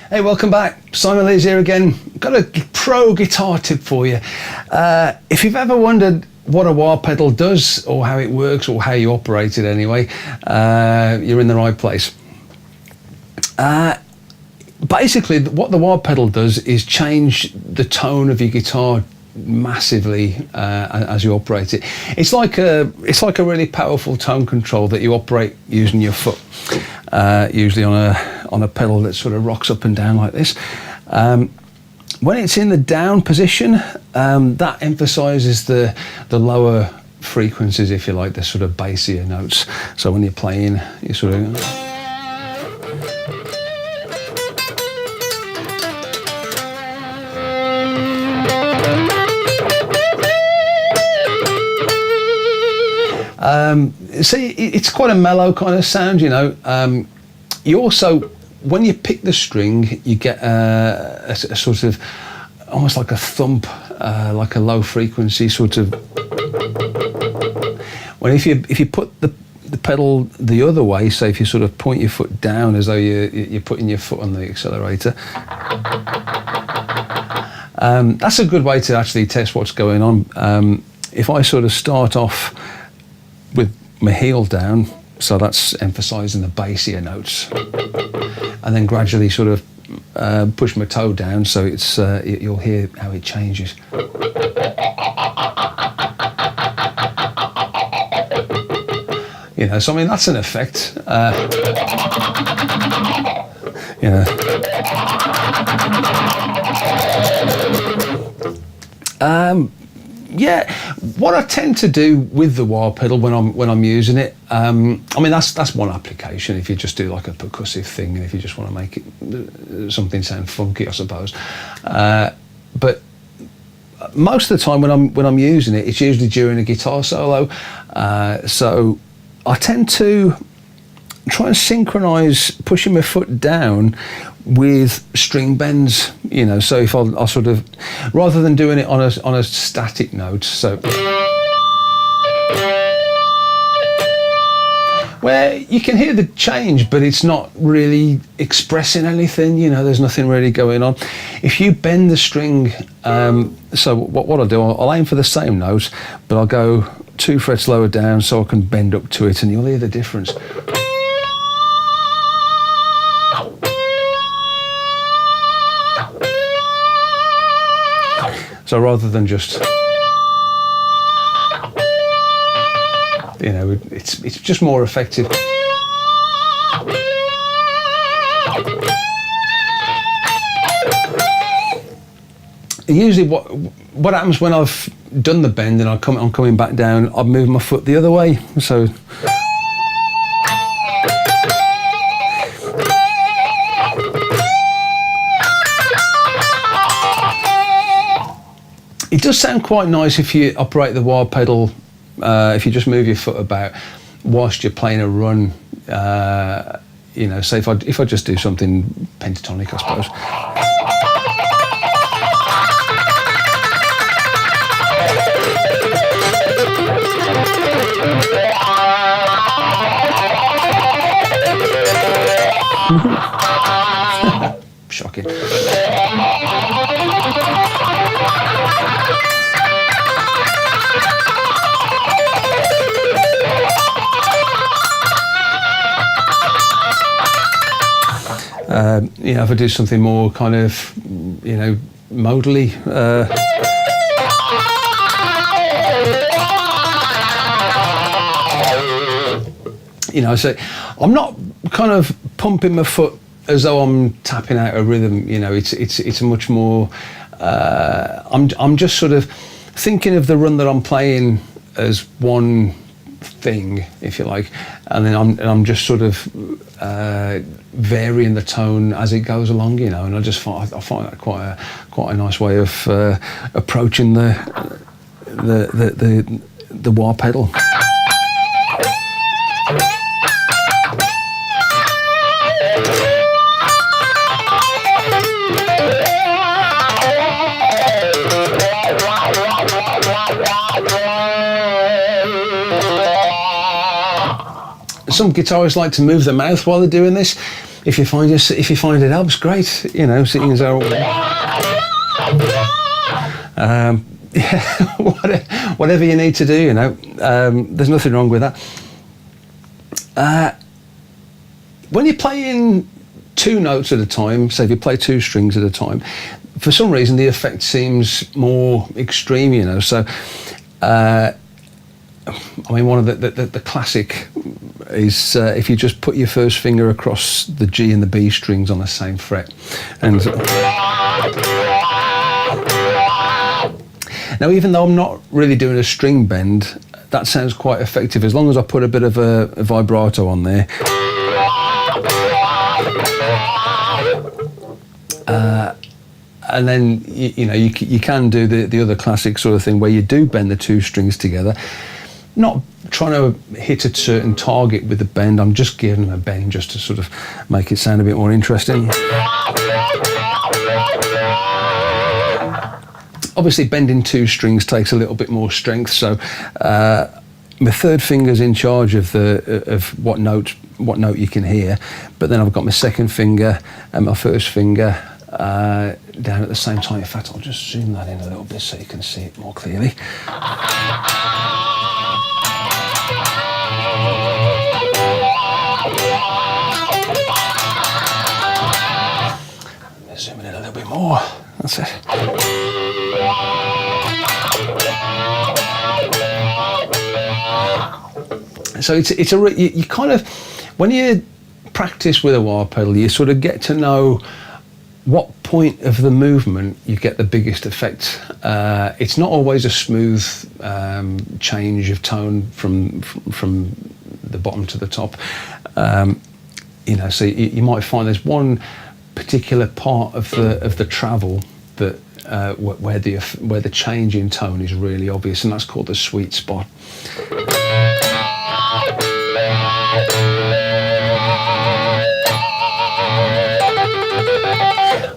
Hey, welcome back. Simon Lees here again. Got a pro guitar tip for you. If you've ever wondered what a wah pedal does, or how it works, or how you operate it anyway, you're in the right place. Basically, what the wah pedal does is change the tone of your guitar massively as you operate it. It's like a really powerful tone control that you operate using your foot, usually on a pedal that sort of rocks up and down like this. When it's in the down position, that emphasizes the lower frequencies, if you like, the sort of bassier notes. So when you're playing, you sort of see, it's quite a mellow kind of sound, you know. You also, when you pick the string, you get a sort of almost like a thump, like a low frequency sort of. Well, if you put the pedal the other way, so if you sort of point your foot down as though you're putting your foot on the accelerator, that's a good way to actually test what's going on. If I sort of start off with my heel down, so that's emphasizing the bassier notes, and then gradually sort of push my toe down, so it's you'll hear how it changes. You know, so I mean that's an effect. You know. Yeah, what I tend to do with the wah pedal when I'm using it, I mean that's one application. If you just do like a percussive thing, and if you just want to make it something sound funky, I suppose. But most of the time when I'm using it, it's usually during a guitar solo. So I tend to try and synchronize pushing my foot down with string bends, you know. So if I'll sort of, rather than doing it on a static note, so where you can hear the change, but it's not really expressing anything, you know, there's nothing really going on. If you bend the string, so what I'll do, I'll aim for the same note, but I'll go 2 frets lower down so I can bend up to it, and you'll hear the difference. So rather than just, you know, it's just more effective. Usually what happens when I've done the bend and I'm coming back down, I've moved my foot the other way. So it does sound quite nice if you operate the wah pedal, if you just move your foot about whilst you're playing a run. You know, say if I just do something pentatonic, I suppose. Shocking. You know, if I do something more kind of, you know, modally, you know, so I'm not kind of pumping my foot as though I'm tapping out a rhythm. You know, it's much more. I'm just sort of thinking of the run that I'm playing as one thing, if you like, and then I'm just sort of varying the tone as it goes along, you know. And I find that quite a nice way of approaching the wah pedal. Some guitarists like to move their mouth while they're doing this. if you find it helps, great. You know, so you can say, yeah, whatever you need to do. You know, there's nothing wrong with that. When you're playing 2 notes at a time, so if you play 2 strings at a time, for some reason the effect seems more extreme, you know. So, I mean, one of the classic is if you just put your first finger across the G and the B strings on the same fret, and now, even though I'm not really doing a string bend, that sounds quite effective as long as I put a bit of a vibrato on there. And then you know you can do the other classic sort of thing where you do bend the 2 strings together, not trying to hit a certain target with the bend. I'm just giving them a bend just to sort of make it sound a bit more interesting. Obviously, bending 2 strings takes a little bit more strength, so my third finger's in charge of what note you can hear, but then I've got my second finger and my first finger down at the same time. In fact, I'll just zoom that in a little bit so you can see it more clearly. Zoom in a little bit more. That's it. So you kind of, when you practice with a wah pedal, you sort of get to know what point of the movement you get the biggest effect. It's not always a smooth change of tone from the bottom to the top. You know, so you might find there's one particular part of the travel that where the change in tone is really obvious, and that's called the sweet spot.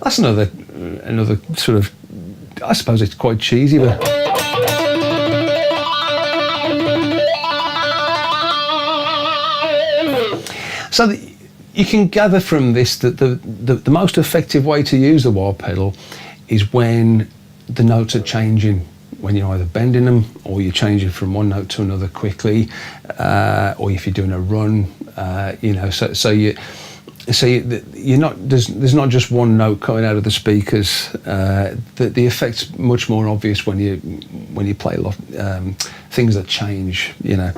That's another sort of, I suppose it's quite cheesy, but so you can gather from this that the most effective way to use the wah pedal is when the notes are changing, when you're either bending them or you're changing from one note to another quickly, or if you're doing a run, you know, so you're not, there's not just one note coming out of the speakers. The effect's much more obvious when you play a lot things that change, you know.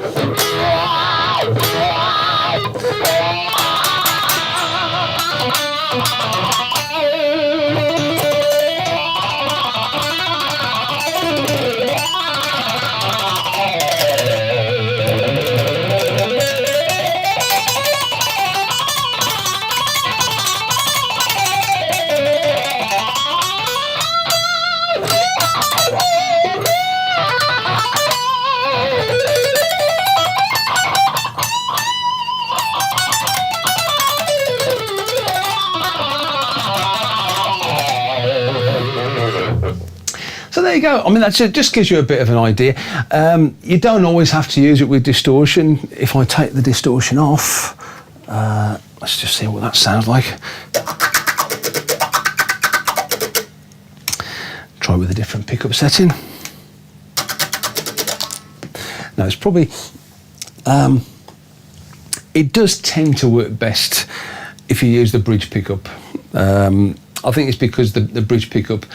So there you go. I mean, that just gives you a bit of an idea. You don't always have to use it with distortion. If I take the distortion off, let's just see what that sounds like. Try with a different pickup setting. Now it's probably, it does tend to work best if you use the bridge pickup. I think it's because the bridge pickup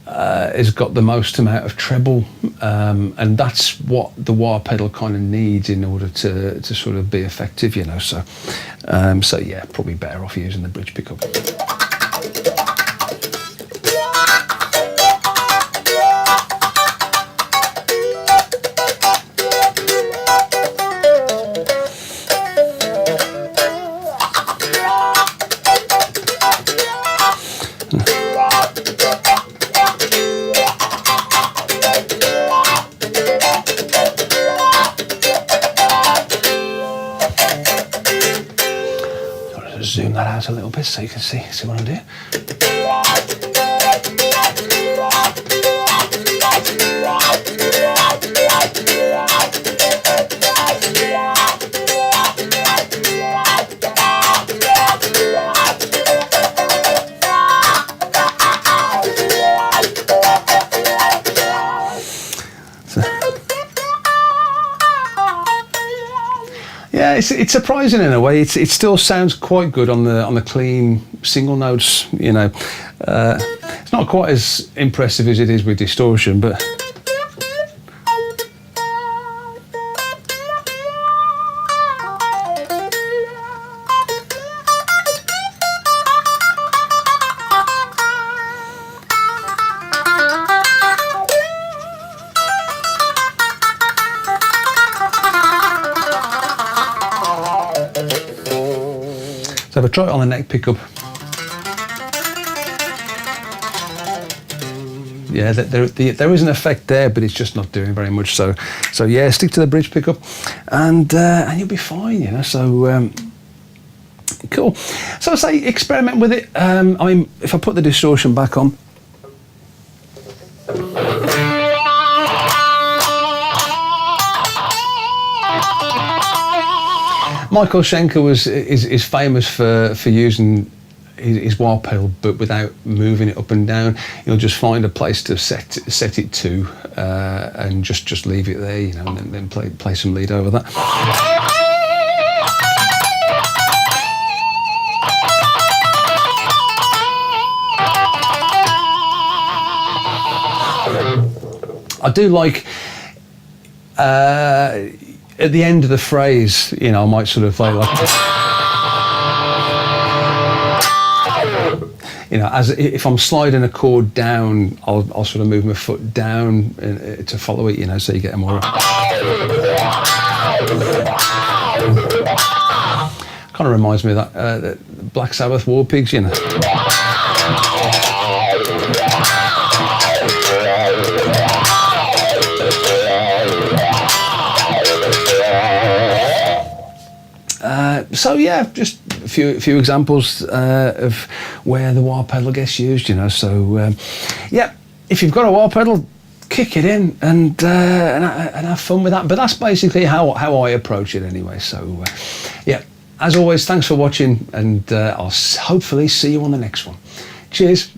has got the most amount of treble, and that's what the wah pedal kind of needs in order to sort of be effective, you know. So yeah, probably better off using the bridge pickup. Zoom that out a little bit so you can see what I'm doing. it's surprising in a way. It still sounds quite good on the clean single notes. You know, it's not quite as impressive as it is with distortion, but. So if I try it on the neck pickup, yeah, there is an effect there, but it's just not doing very much. So yeah, stick to the bridge pickup, and you'll be fine. You know, so cool. So I say experiment with it. I mean, if I put the distortion back on. Michael Schenker is famous for using his wah pedal, but without moving it up and down. You'll just find a place to set it to, and just leave it there, you know, and then play some lead over that. I do like. At the end of the phrase, you know, I might sort of play like, you know, as if I'm sliding a chord down, I'll sort of move my foot down to follow it, you know, so you get a more. Kind of reminds me of that Black Sabbath War Pigs, you know. So yeah, just a few examples of where the wah pedal gets used, you know. So yeah, if you've got a wah pedal, kick it in and have fun with that. But that's basically how I approach it anyway. So yeah, as always, thanks for watching, and I'll hopefully see you on the next one. Cheers.